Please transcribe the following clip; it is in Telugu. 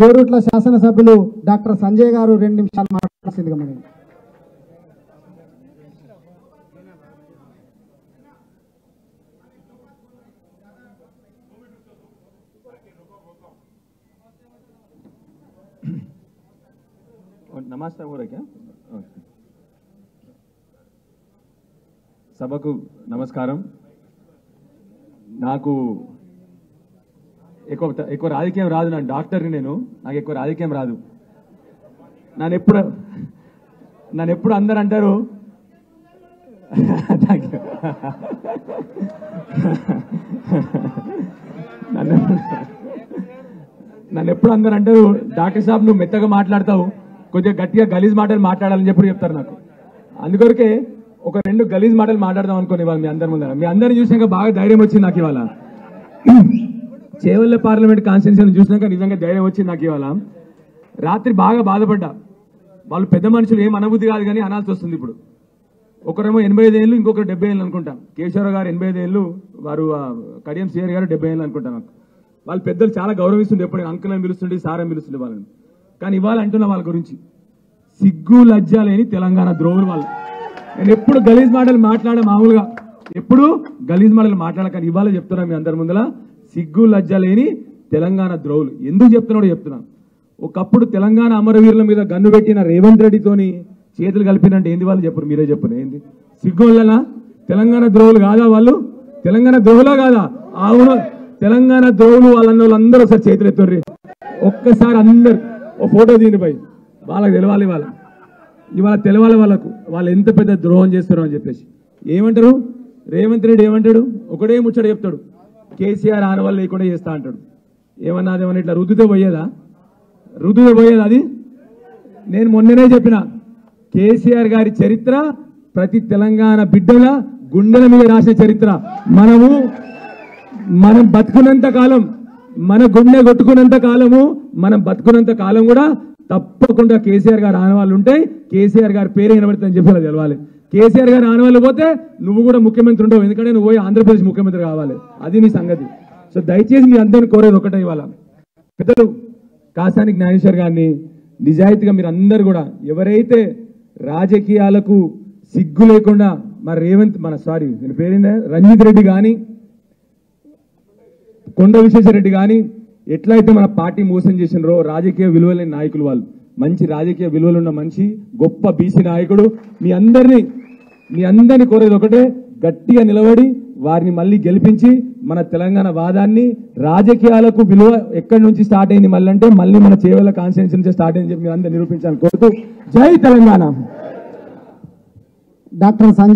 కోరుట్ల శాసనసభ్యులు డాక్టర్ సంజయ్ గారు 2 నిమిషాలు మాట్లాడాల్సిందిగా మనం. नमस्ते हो रहा क्या సభకు నమస్కారం. నాకు ఎక్కువ రాజకీయం రాదు. నేను డాక్టర్ని, నాకు ఎక్కువ రాజకీయం రాదు. నన్ను ఎప్పుడు అందరు అంటారు నన్ను ఎప్పుడు అందరు అంటారు డాక్టర్ సాబ్ నువ్వు మెత్తగా మాట్లాడతావు, కొద్దిగా గట్టిగా గలీజ్ మాటలు మాట్లాడాలని చెప్పి చెప్తారు నాకు. అందుకొరకే ఒక 2 గలీజ్ మాటలు మాట్లాడదాం అనుకోని ఇవాళ మీ అందరి ముందర. మీ అందరిని చూసినాక బాగా ధైర్యం వచ్చింది నాకు ఇవాళ. చేవెళ్ళ పార్లమెంట్ కాన్స్టిట్యూన్సీని చూసినాక నిజంగా ధైర్యం వచ్చింది నాకు ఇవాళ. రాత్రి బాగా బాధపడ్డా. వాళ్ళు పెద్ద మనుషులు ఏం అనబుద్ధి కాదు కానీ అనాల్సి వస్తుంది. ఇప్పుడు ఒకరేమో 85 ఏళ్ళు, ఇంకొకరు 70 ఏళ్ళు అనుకుంటాం. కేశవరావు గారు 85 ఏళ్ళు, వారు కడియం సిఆర్ గారు 70 ఏళ్ళు అనుకుంటాం. నాకు వాళ్ళు పెద్దలు చాలా గౌరవిస్తుండే. ఎప్పుడు అంకుల్ అని పిలుస్తుండే, సార్ అని పిలుస్తుండే వాళ్ళని. కానీ ఇవాళ అంటున్నా వాళ్ళ గురించి సిగ్గు లజ్జ లేని తెలంగాణ ద్రోహులు వాళ్ళు. నేను ఎప్పుడు గలీజ్ మాటలు మాట్లాడే, మామూలుగా ఎప్పుడు గలీజ్ మాటలు మాట్లాడక ఇవాళ చెప్తున్నా మీ అందరి ముందర, సిగ్గు లజ్జ లేని తెలంగాణ ద్రోహులు. ఎందుకు చెప్తున్నాడో చెప్తున్నా. ఒకప్పుడు తెలంగాణ అమరవీరుల మీద గన్ను పెట్టిన రేవంత్ రెడ్డితోని చేతులు కలిపినంటే ఏంది వాళ్ళు చెప్పరు, మీరే చెప్పరు. ఏంది సిగ్గు వల్ల తెలంగాణ ద్రోహులు కాదా వాళ్ళు? తెలంగాణ ద్రోహులా కాదా? అవును, తెలంగాణ ద్రోహులు వాళ్ళన్న వాళ్ళందరూ ఒకసారి చేతులు ఎత్తుర్రి. ఒక్కసారి అందరు ఓ ఫోటో దీనిపై వాళ్ళకి తెలవాలి. ఇవాళ తెలవాలి వాళ్ళకు వాళ్ళు ఎంత పెద్ద ద్రోహం చేస్తారు అని చెప్పేసి. ఏమంటారు రేవంత్ రెడ్డి ఏమంటాడు? ఒకటే ముచ్చట చెప్తాడు, కేసీఆర్ ఆనవాళ్ళు లేకుండా చేస్తా అంటాడు. ఏమన్నా అదేమన్నా ఇట్లా రుద్దుతో పోయేదా? అది నేను మొన్ననే చెప్పిన, కేసీఆర్ గారి చరిత్ర ప్రతి తెలంగాణ బిడ్డల గుండెల మీద రాసిన చరిత్ర. మనం బతుకున్నంత కాలం, మన గుండె కొట్టుకున్నంత కాలము, మనం బతుకున్నంత కాలం కూడా తప్పకుండా కేసీఆర్ గారు ఆనవాళ్ళు ఉంటాయి. కేసీఆర్ గారి పేరు వినబడుతుందని చెప్పి అలా తెలవాలి. కేసీఆర్ గారు ఆనవాళ్ళు పోతే నువ్వు కూడా ముఖ్యమంత్రి ఉండవు, ఎందుకంటే నువ్వు పోయి ఆంధ్రప్రదేశ్ ముఖ్యమంత్రి కావాలి. అది నీ సంగతి. సో దయచేసి మీ అందరిని కోరేది ఒకటే, ఇవాళ పెద్దలు కాసాని జ్ఞానేశ్వర్ గారిని నిజాయితీగా మీరు అందరు కూడా ఎవరైతే రాజకీయాలకు సిగ్గు లేకుండా నేను పేరేందా రంజిత్ రెడ్డి కానీ, కొండ విశ్వేశ్వరరెడ్డి కానీ ఎట్లయితే మన పార్టీ మోసం చేసినారో, రాజకీయ విలువలేని నాయకులు వాళ్ళు, మంచి రాజకీయ విలువలున్న మనిషి, గొప్ప బీసీ నాయకుడు. మీ అందరినీ కోరేది ఒకటే, గట్టిగా నిలబడి వారిని మళ్ళీ గెలిపించి మన తెలంగాణ వాదాన్ని, రాజకీయాలకు విలువ ఎక్కడి నుంచి స్టార్ట్ అయింది మళ్ళీ అంటే మళ్ళీ మన చేవెళ్ళ కాన్స్టిట్యూన్సీ నుంచి స్టార్ట్ అయింది చెప్పి మీరు అందరూ నిరూపించాలని కోరుతూ జై తెలంగాణ. డాక్టర్ సంజయ్